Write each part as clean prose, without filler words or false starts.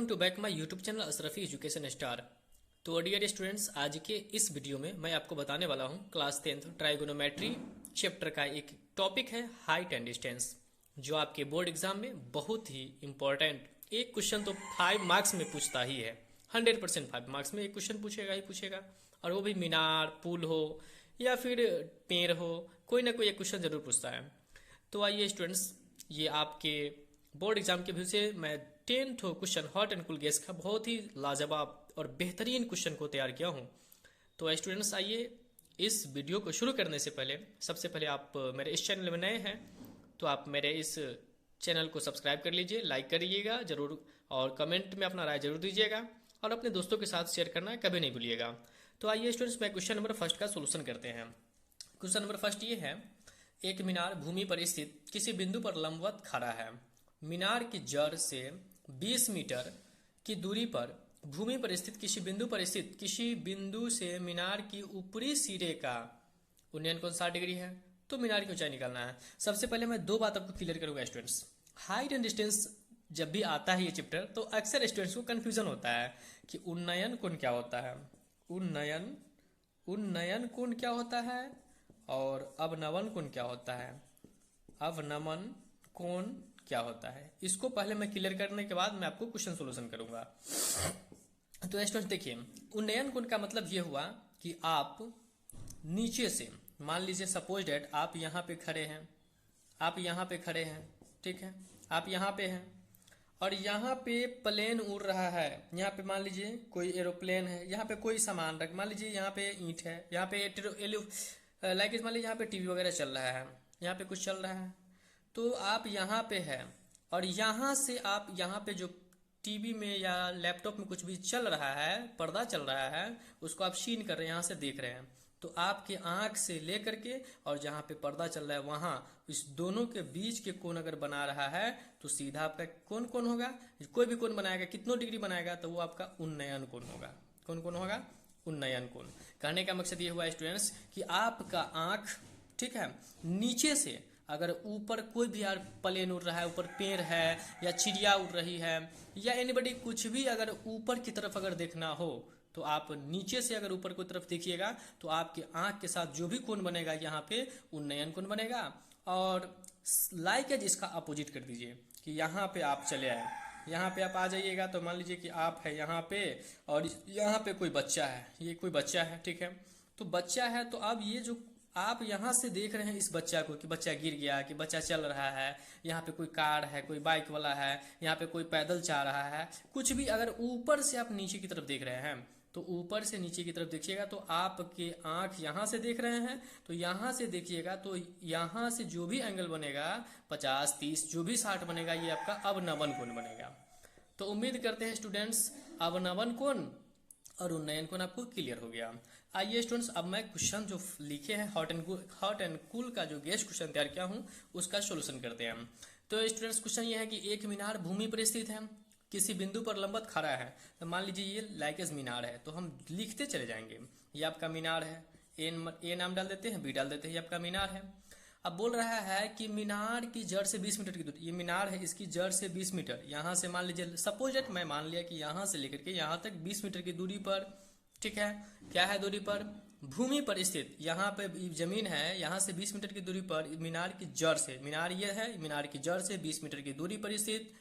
Welcome to back my YouTube channel Ashrafi education star. तो dear students, आज के इस वीडियो में मैं आपको बताने वाला हूं क्लास 10th ट्राइगोनोमेट्री चैप्टर का एक टॉपिक है हाइट एंड डिस्टेंस, जो आपके बोर्ड एग्जाम में बहुत ही इंपॉर्टेंट एक क्वेश्चन तो 5 मार्क्स में पूछता ही है। 100% 5 मार्क्स में एक क्वेश्चन पूछेगा ही पूछेगा, और वो भी मीनार, पुल हो या फिर पेड़ हो, कोई ना कोई एक क्वेश्चन जरूर पूछता है। तो आइए स्टूडेंट्स, ये आपके बोर्ड एग्जाम के व्यू से मैं 10 question hot and cool gas का बहुत ही लाजवाब और बेहतरीन क्वेश्चन को तैयार किया हूँ। तो स्टूडेंट्स, आइए इस वीडियो को शुरू करने से पहले सबसे पहले आप मेरे इस चैनल में नए हैं तो आप मेरे इस चैनल को सब्सक्राइब कर लीजिए, लाइक करिएगा जरूर, और कमेंट में अपना राय जरूर दीजिएगा, और अपने दोस्तों के साथ शेयर करना कभी नहीं भूलिएगा। तो आइए स्टूडेंट्स, मैं क्वेश्चन नंबर फर्स्ट का सोल्यूशन करते हैं। क्वेश्चन नंबर फर्स्ट ये है, एक मीनार भूमि पर स्थित किसी बिंदु पर लंबवत खड़ा है। मीनार की जड़ से 20 मीटर की दूरी पर भूमि पर स्थित किसी बिंदु से मीनार की ऊपरी सिरे का उन्नयन कोण 60 डिग्री है। तो मीनार की ऊंचाई निकालना है। सबसे पहले मैं दो बात आपको क्लियर करूंगा स्टूडेंट्स। हाइट एंड डिस्टेंस जब भी आता है ये चैप्टर, तो अक्सर स्टूडेंट्स को कंफ्यूजन होता है कि उन्नयन कोण क्या होता है, उन्नयन कोण क्या होता है और अवनमन कोण क्या होता है, अवनमन कोण क्या होता है। इसको पहले मैं क्लियर करने के बाद मैं आपको क्वेश्चन सोल्यूशन करूंगा। तो स्टूडेंट देखिए, उन्नयन कोण का मतलब ये हुआ कि आप नीचे से, मान लीजिए सपोज डेट आप यहाँ पे खड़े हैं, ठीक है, आप यहाँ पे हैं और यहाँ पे प्लेन उड़ रहा है। यहाँ पे मान लीजिए कोई एरोप्लेन है, यहाँ पे कोई सामान रख, मान लीजिए यहाँ पे ईंट है, यहाँ पे लाइक मान लीजिए यहाँ पे टीवी वगैरह चल रहा है, यहाँ पे कुछ चल रहा है। तो आप यहाँ पे हैं और यहाँ से आप यहाँ पे जो टीवी में या लैपटॉप में कुछ भी चल रहा है, पर्दा चल रहा है, उसको आप सीन कर रहे हैं, यहाँ से देख रहे हैं। तो आपके आंख से लेकर के और जहाँ पे पर्दा चल रहा है वहाँ, इस दोनों के बीच के कोण अगर बना रहा है तो सीधा आपका कौन होगा, कोई भी कोण बनाएगा, कितनों डिग्री बनाएगा, तो वो आपका उन्नयन कोण होगा। कौन होगा? उन्नयन कोण। कहने का मकसद ये हुआ स्टूडेंट्स कि आपका आंख, ठीक है, नीचे से अगर ऊपर कोई भी यार प्लेन उड़ रहा है, ऊपर पेड़ है या चिड़िया उड़ रही है या एनीबडी कुछ भी अगर ऊपर की तरफ अगर देखना हो, तो आप नीचे से अगर ऊपर की तरफ देखिएगा तो आपके आंख के साथ जो भी कोण बनेगा यहाँ पे उन्नयन कोण बनेगा। और लाइक है जिसका अपोजिट कर दीजिए कि यहाँ पे आप चले आए, यहाँ पे आप आ जाइएगा, तो मान लीजिए कि आप है यहाँ पे और यहाँ पे कोई बच्चा है, ये कोई बच्चा है, ठीक है। तो बच्चा है, तो अब ये जो आप यहाँ से देख रहे हैं इस बच्चा को कि बच्चा गिर गया, कि बच्चा चल रहा है, यहाँ पे कोई कार है, कोई बाइक वाला है, यहाँ पे कोई पैदल जा रहा है, कुछ भी अगर ऊपर से आप नीचे की तरफ देख रहे हैं, तो ऊपर से नीचे की तरफ देखिएगा तो आपके आंख यहाँ से देख रहे हैं, तो यहाँ से देखिएगा तो यहाँ से जो भी एंगल बनेगा 50, 30, जो भी 60 बनेगा, ये आपका अवनमन कोण बनेगा। तो उम्मीद करते हैं स्टूडेंट्स अवनमन कोण और उन्नयन कोण आपको क्लियर हो गया। आइए स्टूडेंट्स, अब मैं क्वेश्चन जो लिखे हैं हॉट एंड कूल का जो गेस्ट क्वेश्चन तैयार किया हूँ उसका सोल्यूशन करते हैं। तो स्टूडेंट्स, क्वेश्चन ये है कि एक मीनार भूमि पर स्थित है, किसी बिंदु पर लंबवत खड़ा है। तो मान लीजिए ये लाइकेस मीनार है, तो हम लिखते चले जाएंगे, ये आपका मीनार है, ए नाम डाल देते हैं, बी डाल देते हैं, ये आपका मीनार है। अब बोल रहा है कि मीनार की जड़ से 20 मीटर की दूरी, ये मीनार है, इसकी जड़ से 20 मीटर, यहाँ से मान लीजिए सपोज दैट मैं मान लिया कि यहाँ से लेकर के यहाँ तक 20 मीटर की दूरी पर, ठीक है, क्या है दूरी पर, भूमि पर स्थित, यहाँ पे जमीन है, यहाँ से 20 मीटर की दूरी पर मीनार की जड़ से, मीनार ये है, मीनार की जड़ से 20 मीटर की दूरी पर स्थित,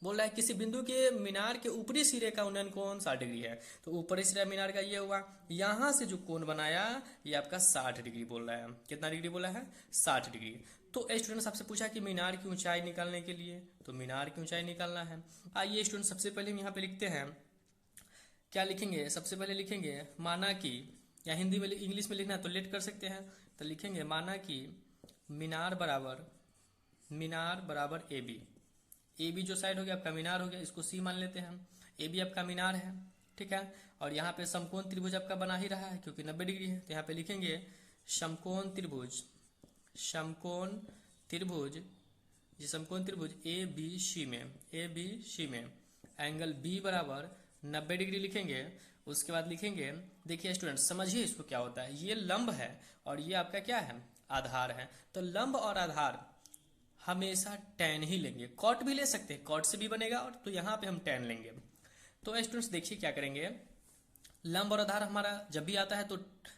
बोल रहा है किसी बिंदु के मीनार के ऊपरी सिरे का उन्नयन कोण 60 डिग्री है। तो ऊपरी सिरा मीनार का ये हुआ, यहाँ से जो कोण बनाया ये आपका 60 डिग्री बोल रहा है। कितना डिग्री बोला है? 60 डिग्री। तो स्टूडेंट आपसे पूछा कि मीनार की ऊंचाई निकालने के लिए, तो मीनार की ऊंचाई निकालना है। आइए स्टूडेंट, सबसे पहले हम यहाँ पे लिखते हैं, क्या लिखेंगे? सबसे पहले लिखेंगे माना कि, या हिंदी में इंग्लिश में लिखना तो लेट कर सकते हैं, तो लिखेंगे माना कि मीनार बराबर ए बी जो साइड हो गया आपका मीनार हो गया, इसको सी मान लेते हैं हम। ए बी आपका मीनार है, ठीक है, और यहाँ पे समकोण त्रिभुज आपका बना ही रहा है क्योंकि 90 डिग्री है। तो यहाँ पे लिखेंगे समकोण त्रिभुज, ये समकोण त्रिभुज ए बी सी में एंगल बी बराबर 90 डिग्री लिखेंगे। उसके बाद लिखेंगे, देखिए स्टूडेंट समझिए इसको क्या होता है, ये लंब है और ये आपका क्या है? आधार है। तो लंब और आधार हमेशा tan ही लेंगे, कॉट भी ले सकते हैं, कॉट से भी बनेगा, और तो यहाँ पे हम tan लेंगे। तो स्टूडेंट्स देखिए क्या करेंगे, लंब और आधार हमारा जब भी आता है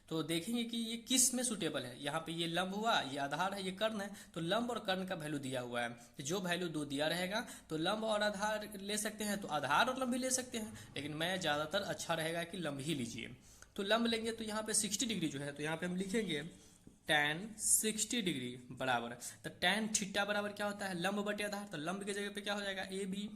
तो देखेंगे कि ये किस में सुटेबल है। यहाँ पे ये लंब हुआ, ये आधार है, ये कर्ण है, तो लंब और कर्ण का वैल्यू दिया हुआ है। तो जो वैल्यू दो दिया रहेगा तो लंब और आधार ले सकते हैं, तो आधार और लंब भी ले सकते हैं, लेकिन मैं ज़्यादातर अच्छा रहेगा कि लंब ही लीजिए। तो लंब लेंगे तो यहाँ पे 60 डिग्री जो है, तो यहाँ पे हम लिखेंगे tan 60 डिग्री बराबर, तो tan थीटा बराबर क्या होता है, लंब बटे आधार। तो लंब के जगह पे क्या हो जाएगा ए बी,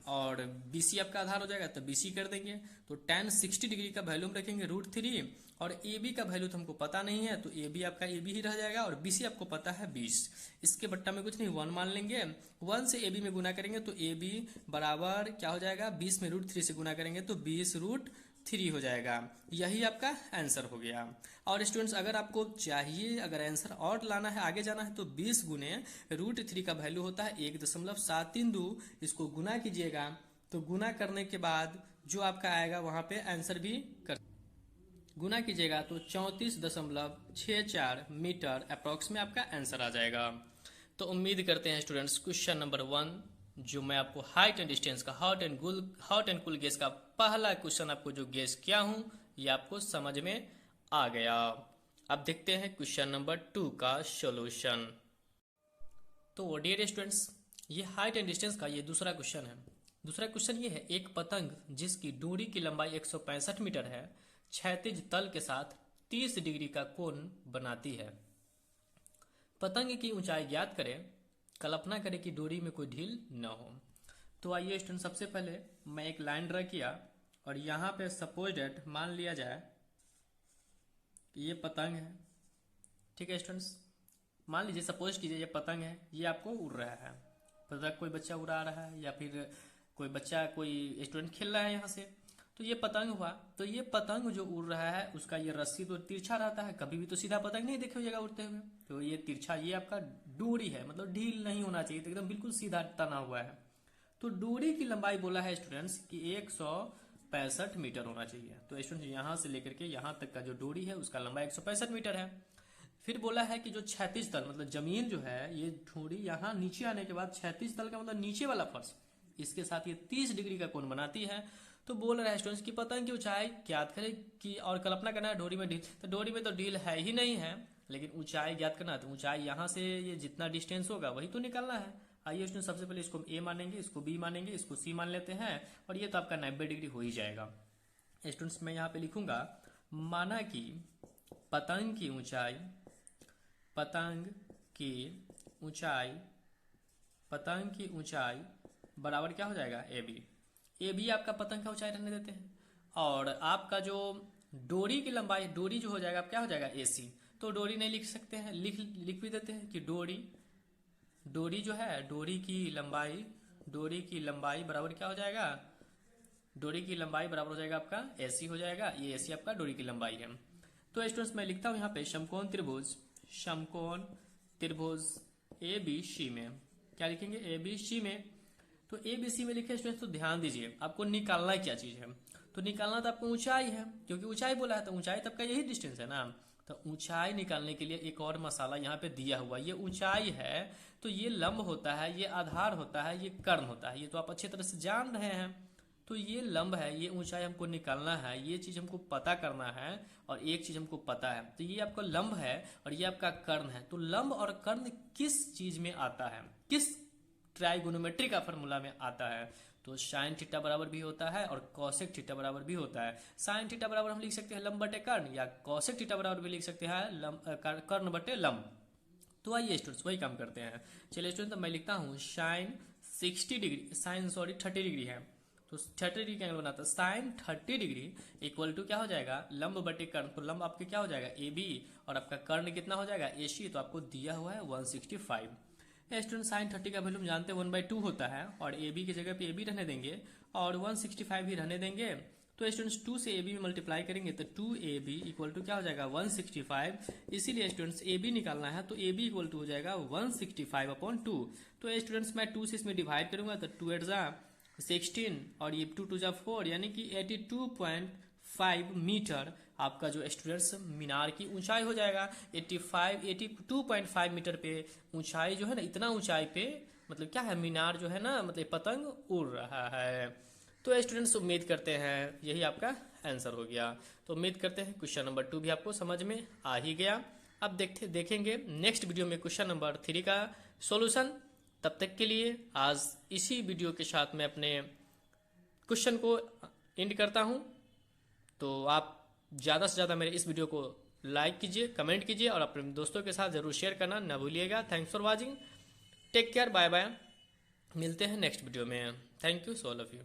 और BC आपका आधार हो जाएगा तो BC कर देंगे। तो tan 60 डिग्री का वैल्यू हम रखेंगे √3, और AB का वैल्यू तो हमको पता नहीं है, तो AB आपका AB ही रह जाएगा, और BC आपको पता है 20। इसके बट्टा में कुछ नहीं, 1 मान लेंगे, 1 से AB में गुना करेंगे तो AB बराबर क्या हो जाएगा, 20 में √3 से गुना करेंगे तो 20√3 हो जाएगा। यही आपका आंसर हो गया। और स्टूडेंट्स अगर आपको चाहिए, अगर आंसर और लाना है, आगे जाना है, तो 20 गुने √3 का वैल्यू होता है 1.732। इसको गुना कीजिएगा, तो गुना करने के बाद जो आपका आएगा वहां पे आंसर भी कर गुना कीजिएगा तो 34.64 मीटर अप्रॉक्स में आपका आंसर आ जाएगा। तो उम्मीद करते हैं स्टूडेंट्स क्वेश्चन नंबर 1 जो मैं आपको हाइट एंड डिस्टेंस का हॉट एंड कूल गैस का पहला क्वेश्चन आपको जो गैस किया हूं ये आपको समझ में आ गया। अब देखते हैं क्वेश्चन नंबर 2 का सॉल्यूशन। तो डियर स्टूडेंट्स, ये हाइट एंड डिस्टेंस का ये दूसरा क्वेश्चन है। दूसरा क्वेश्चन ये है, एक पतंग जिसकी दूरी की लंबाई 165 मीटर है क्षैतिज तल के साथ 30 डिग्री का कोण बनाती है। पतंग की ऊंचाई ज्ञात करें, कल्पना करें कि डोरी में कोई ढील न हो। तो आइए स्टूडेंट, सबसे पहले मैं एक लाइन ड्रा किया, और यहाँ पे सपोज डेट मान लिया जाए कि ये पतंग है। ठीक है स्टूडेंट्स, मान लीजिए, सपोज कीजिए ये पतंग है, ये आपको उड़ रहा है। पतंग कोई बच्चा उड़ा रहा है, या फिर कोई स्टूडेंट खेल रहा है यहाँ से, तो ये पतंग हुआ। तो ये पतंग जो उड़ रहा है उसका ये रस्सी तो तिरछा रहता है, कभी भी तो सीधा पतंग नहीं देखे होगा उड़ते हुए, तो ये तिरछा, ये आपका डोरी है, मतलब ढील नहीं होना चाहिए, तो एकदम बिल्कुल सीधा तना हुआ है। तो डोरी की लंबाई बोला है स्टूडेंट्स कि 165 मीटर होना चाहिए। तो स्टूडेंट्स यहाँ से लेकर के यहाँ तक का जो डोरी है उसका लंबाई 165 मीटर है। फिर बोला है कि जो क्षैतिज तल मतलब जमीन जो है, ये डोरी यहाँ नीचे आने के बाद क्षैतिज तल का मतलब नीचे वाला फर्श, इसके साथ ये 30 डिग्री का कोण बनाती है। तो बोल रहा है स्टूडेंट्स की पतंग की ऊंचाई ज्ञात करें कि, और कल्पना करना है डोरी में ढील, तो डोरी में तो ढील है ही नहीं है, लेकिन ऊंचाई ज्ञात करना है। तो ऊंचाई यहाँ से ये जितना डिस्टेंस होगा वही तो निकालना है। आइए स्टूडेंट, सबसे पहले इसको A मानेंगे, इसको B मानेंगे, इसको C मान लेते हैं, और ये तो आपका 90 डिग्री हो ही जाएगा। स्टूडेंट्स मैं यहाँ पे लिखूंगा, माना कि पतंग की ऊंचाई बराबर क्या हो जाएगा, AB आपका पतंग का ऊंचाई रहने देते हैं, और आपका जो डोरी की लंबाई, डोरी जो हो जाएगा क्या हो जाएगा AC। तो डोरी नहीं लिख सकते हैं, लिख भी देते हैं कि डोरी जो है, डोरी की लंबाई बराबर क्या हो जाएगा, डोरी की लंबाई बराबर हो जाएगा आपका AC हो जाएगा। ये AC आपका डोरी की लंबाई है। तो स्टूडेंट्स मैं लिखता हूं यहाँ पे समकोण त्रिभुज ABC में क्या लिखेंगे, ABC में। तो ABC में लिखे स्टूडेंट्स, तो ध्यान दीजिए आपको निकालना क्या चीज है। तो निकालना तो आपको ऊंचाई है, क्योंकि ऊंचाई बोला है, तो ऊंचाई तब का यही डिस्टेंस है ना। तो ऊंचाई निकालने के लिए एक और मसाला यहाँ पे दिया हुआ, ये ऊंचाई है तो ये लंब होता है, ये आधार होता है, ये कर्ण होता है, ये तो आप अच्छी तरह से जान रहे हैं। तो ये लंब है, ये ऊंचाई हमको निकालना है, ये चीज हमको पता करना है, और एक चीज हमको पता है, तो ये आपका लंब है और ये आपका कर्ण है। तो लंब और कर्ण किस चीज में आता है, किस ट्राइगोनोमेट्री का फॉर्मूला में आता है, तो साइन थीटा बराबर भी होता है और कॉसेक थीटा बराबर भी होता है। साइन थीटा बराबर हम लिख सकते हैं लंब बटे कर्ण, या कॉसेक थीटा बराबर भी लिख सकते हैं कर्ण बटे लंब। तो आइए स्टूडेंट्स वही काम करते हैं। चलिए स्टूडेंट, तो मैं लिखता हूँ साइन 30 डिग्री है, तो 30 डिग्री का एंगल बनाता है, साइन 30 डिग्री इक्वल टू क्या हो जाएगा, लंब बटे कर्ण। तो लंब आपके क्या हो जाएगा AB, और आपका कर्ण कितना हो जाएगा AC, तो आपको दिया हुआ है 165। स्टूडेंट साइन 30 का वैल्यू हम जानते हैं 1/2 होता है, और AB की जगह पे AB रहने देंगे और 165 भी रहने देंगे। तो स्टूडेंट्स 2 से AB में मल्टीप्लाई करेंगे तो 2AB इक्वल टू क्या हो जाएगा 165। इसीलिए स्टूडेंट्स AB निकालना है, तो AB इक्वल टू हो जाएगा 165/2। तो स्टूडेंट्स मैं 2 से इसमें डिवाइड करूंगा तो 2 8 जा 16 और ये 2 2 जा 4, यानी कि 82.5 मीटर आपका जो स्टूडेंट्स मीनार की ऊंचाई हो जाएगा। 82.5 मीटर पे ऊंचाई जो है ना, इतना ऊंचाई पे मतलब क्या है, मीनार जो है ना, मतलब पतंग उड़ रहा है। तो स्टूडेंट्स उम्मीद करते हैं यही आपका आंसर हो गया। तो उम्मीद करते हैं क्वेश्चन नंबर 2 भी आपको समझ में आ ही गया। अब देखेंगे नेक्स्ट वीडियो में क्वेश्चन नंबर 3 का सॉल्यूशन। तब तक के लिए आज इसी वीडियो के साथ मैं अपने क्वेश्चन को एंड करता हूं। तो आप ज़्यादा से ज़्यादा मेरे इस वीडियो को लाइक कीजिए, कमेंट कीजिए और अपने दोस्तों के साथ ज़रूर शेयर करना ना भूलिएगा। Thanks for watching, take care, bye bye. मिलते हैं नेक्स्ट वीडियो में। Thank you so all of you.